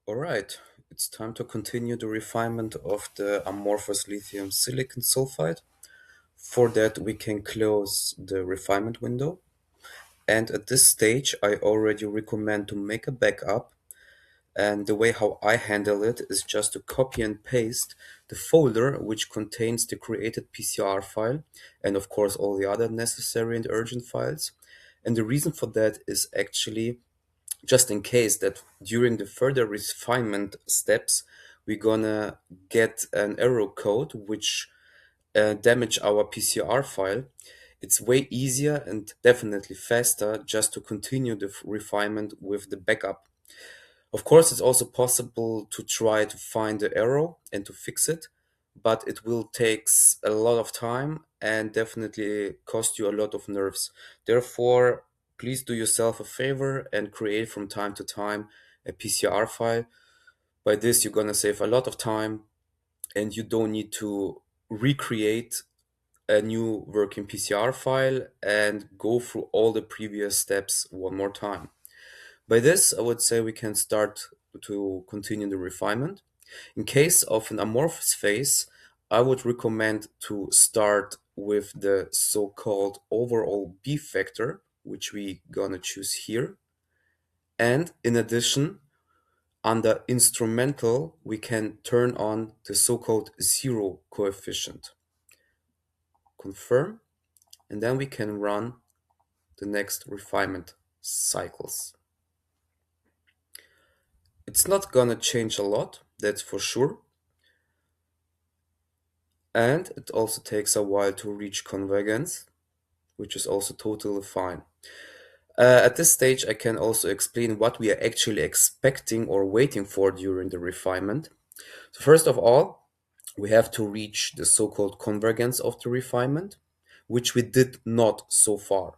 All right, it's time to continue the refinement of the amorphous lithium silicon sulfide. For that, we can close the refinement window. And at this stage, I already recommend to make a backup. And the way how I handle it is just to copy and paste the folder which contains the created PCR file and of course all the other necessary and urgent files. And the reason for that is actually just in case that during the further refinement steps we're gonna get an error code which damage our PCR file. It's way easier and definitely faster just to continue the refinement with the backup. Of course, it's also possible to try to find the error and to fix it, but it will take a lot of time and definitely cost you a lot of nerves. Therefore, please do yourself a favor and create from time to time a PCR file. By this, you're gonna save a lot of time and you don't need to recreate a new working PCR file and go through all the previous steps one more time. By this, I would say we can start to continue the refinement. In case of an amorphous phase, I would recommend to start with the so-called overall B factor, which we gonna choose here. And in addition, under instrumental, we can turn on the so-called zero coefficient. Confirm, and then we can run the next refinement cycles. It's not gonna change a lot, that's for sure. And it also takes a while to reach convergence, which is also totally fine. At this stage, I can also explain what we are actually expecting or waiting for during the refinement. So first of all, we have to reach the so-called convergence of the refinement, which we did not so far.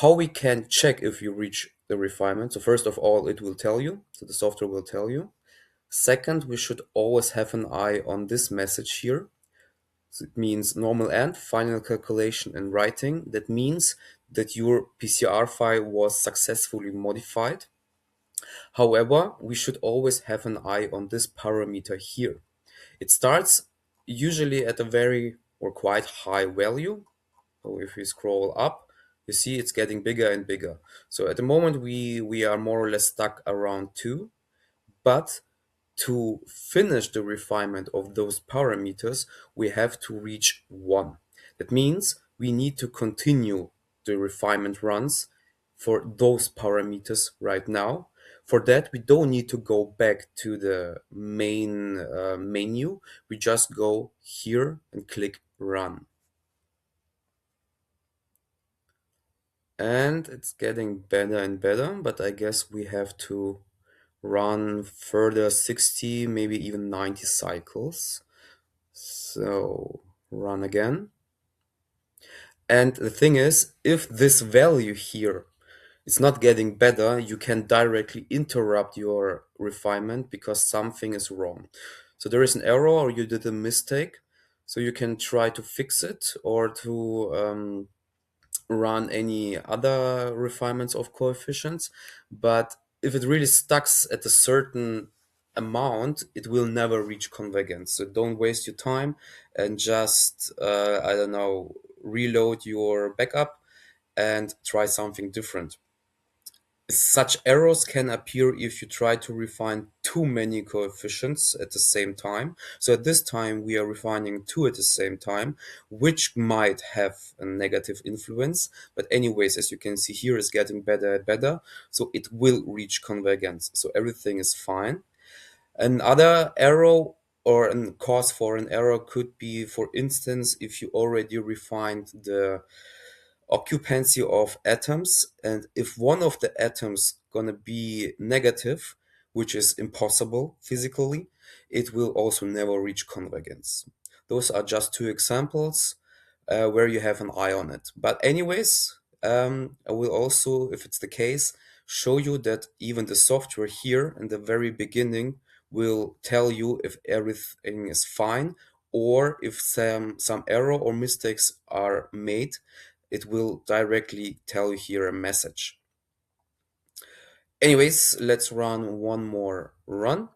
How we can check if you reach the refinement? So first of all, it will tell you, so the software will tell you. Second, we should always have an eye on this message here. So it means normal end, final calculation and writing. That means that your PCR file was successfully modified. However, we should always have an eye on this parameter here. It starts usually at a very or quite high value. So if we scroll up, you see it's getting bigger and bigger. So at the moment we are more or less stuck around 2, but to finish the refinement of those parameters, we have to reach 1. That means we need to continue the refinement runs for those parameters right now. For that, we don't need to go back to the main menu. We just go here and click Run. And it's getting better and better, but I guess we have to run further 60, maybe even 90 cycles. So run again. And the thing is, if this value here is not getting better, you can directly interrupt your refinement because something is wrong. So there is an error or you did a mistake. So you can try to fix it or to run any other refinements of coefficients. But if it really stucks at a certain amount, it will never reach convergence. So don't waste your time and just, I don't know, reload your backup and try something different. Such errors can appear if you try to refine too many coefficients at the same time. So at this time, we are refining two at the same time, which might have a negative influence. But anyways, as you can see here, is getting better and better. So it will reach convergence. So everything is fine. Another error or a cause for an error could be, for instance, if you already refined the occupancy of atoms, and if one of the atoms gonna be negative, which is impossible physically, it will also never reach convergence. Those are just two examples where you have an eye on it. But anyways, I will also, if it's the case, show you that even the software here in the very beginning will tell you if everything is fine or if some error or mistakes are made. It will directly tell you here a message. Anyways, let's run one more run.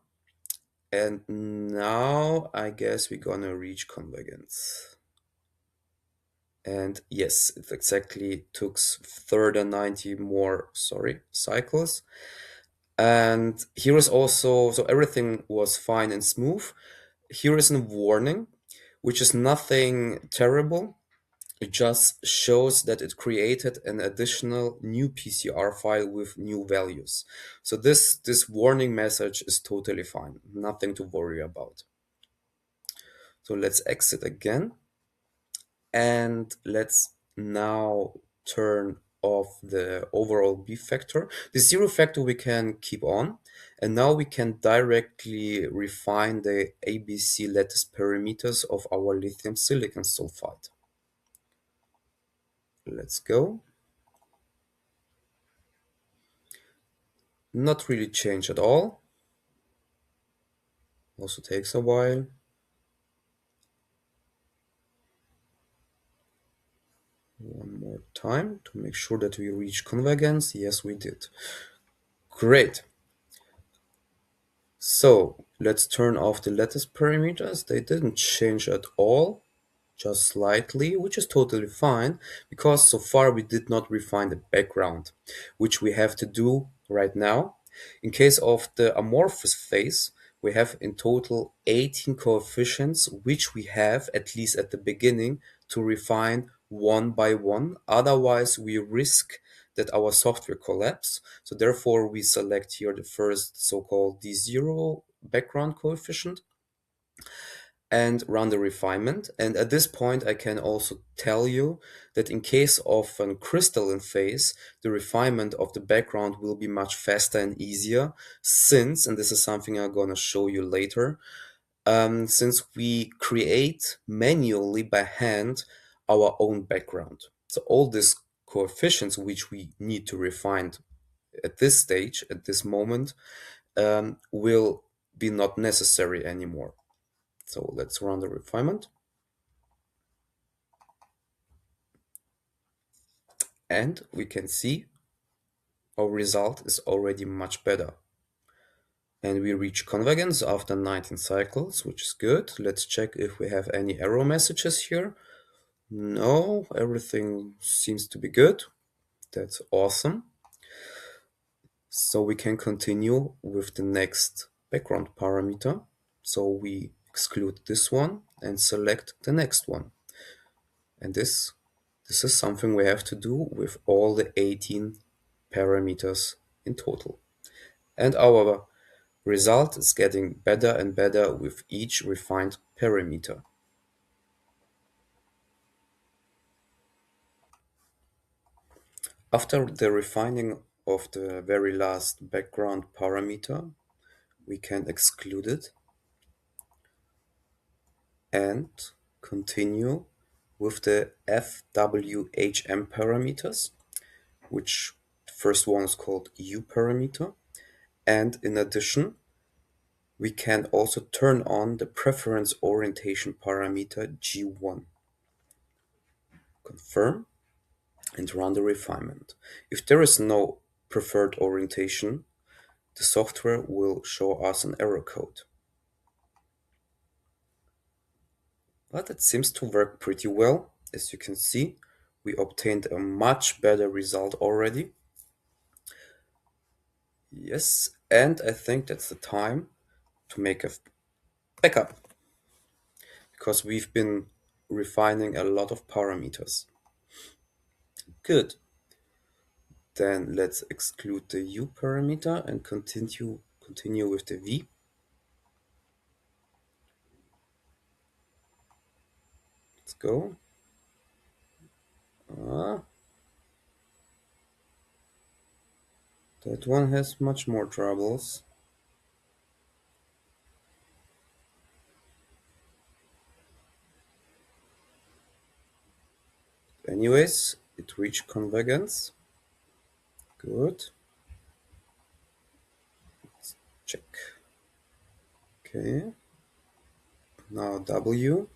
And now I guess we're gonna reach convergence. And yes, it exactly took 30 more, sorry, cycles. And here is also, so everything was fine and smooth. Here is a warning, which is nothing terrible. It just shows that it created an additional new PCR file with new values. So this warning message is totally fine, nothing to worry about. So let's exit again. And let's now turn off the overall B factor. The zero factor we can keep on. And now we can directly refine the ABC lattice parameters of our lithium silicon sulfide. Let's go. Not really change at all. Also takes a while. One more time to make sure that we reach convergence. Yes, we did. Great. So let's turn off the lattice parameters. They didn't change at all, just slightly, which is totally fine because so far we did not refine the background, which we have to do right now. In case of the amorphous phase, we have in total 18 coefficients, which we have, at least at the beginning, to refine one by one. Otherwise, we risk that our software collapse. So therefore, we select here the first so-called D0 background coefficient and run the refinement. And at this point, I can also tell you that in case of a crystalline phase, the refinement of the background will be much faster and easier since, and this is something I'm going to show you later, since we create manually by hand our own background. So all these coefficients which we need to refine at this stage, at this moment, will be not necessary anymore. So let's run the refinement. And we can see our result is already much better. And we reach convergence after 19 cycles, which is good. Let's check if we have any error messages here. No, everything seems to be good. That's awesome. So we can continue with the next background parameter. So we exclude this one and select the next one. And this is something we have to do with all the 18 parameters in total. And our result is getting better and better with each refined parameter. After the refining of the very last background parameter, we can exclude it and continue with the FWHM parameters, which the first one is called U parameter. And in addition, we can also turn on the preference orientation parameter G1. Confirm and run the refinement. If there is no preferred orientation, the software will show us an error code. But it seems to work pretty well. As you can see, we obtained a much better result already. Yes, and I think that's the time to make a backup because we've been refining a lot of parameters. Good. Then let's exclude the U parameter and continue with the V. Let's go. That one has much more troubles. Anyways, it reached convergence. Good. Let's check. Okay. Now W.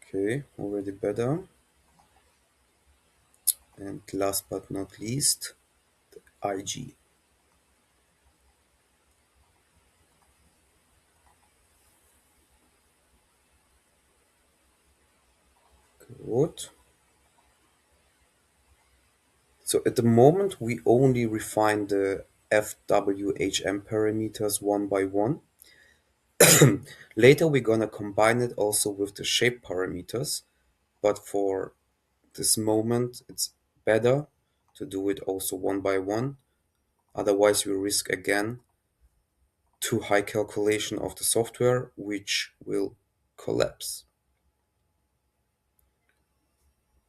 Okay, already better. And last but not least, IG. Good. So at the moment, we only refine the FWHM parameters one by one. Later, we're gonna combine it also with the shape parameters, but for this moment, it's better to do it also one by one. Otherwise, we risk again too high calculation of the software, which will collapse.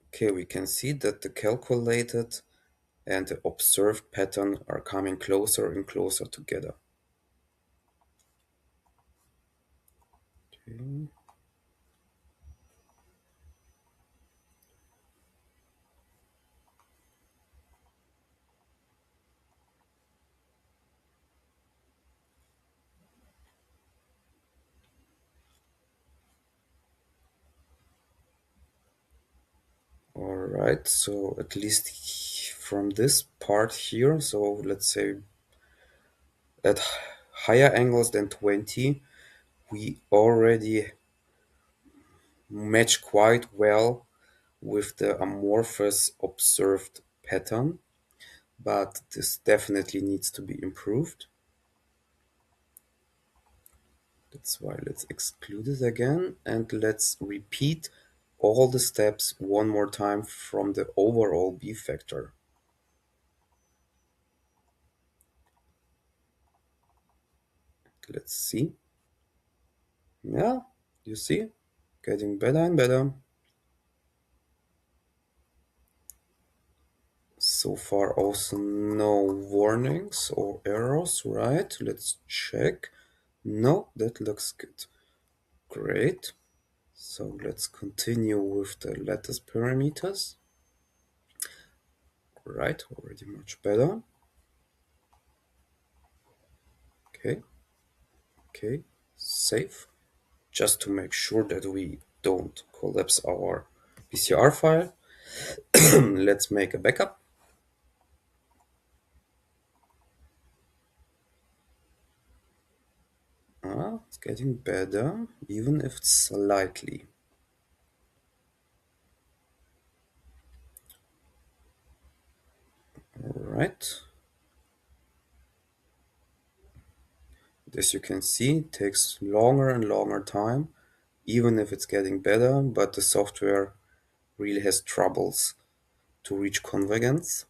Okay, we can see that the calculated and the observed pattern are coming closer and closer together. Okay. All right, so at least from this part here, so let's say at higher angles than 20, we already match quite well with the amorphous observed pattern, but this definitely needs to be improved. That's why let's exclude it again and let's repeat all the steps one more time from the overall B factor. Let's see. Yeah, you see, getting better and better. So far also no warnings or errors, right? Let's check. No, that looks good. Great. So let's continue with the lattice parameters. Right, already much better. Okay, okay, save. Just to make sure that we don't collapse our PCR file. Let's make a backup. Ah, it's getting better, even if it's slightly. Alright. As you can see, it takes longer and longer time, even if it's getting better, but the software really has troubles to reach convergence.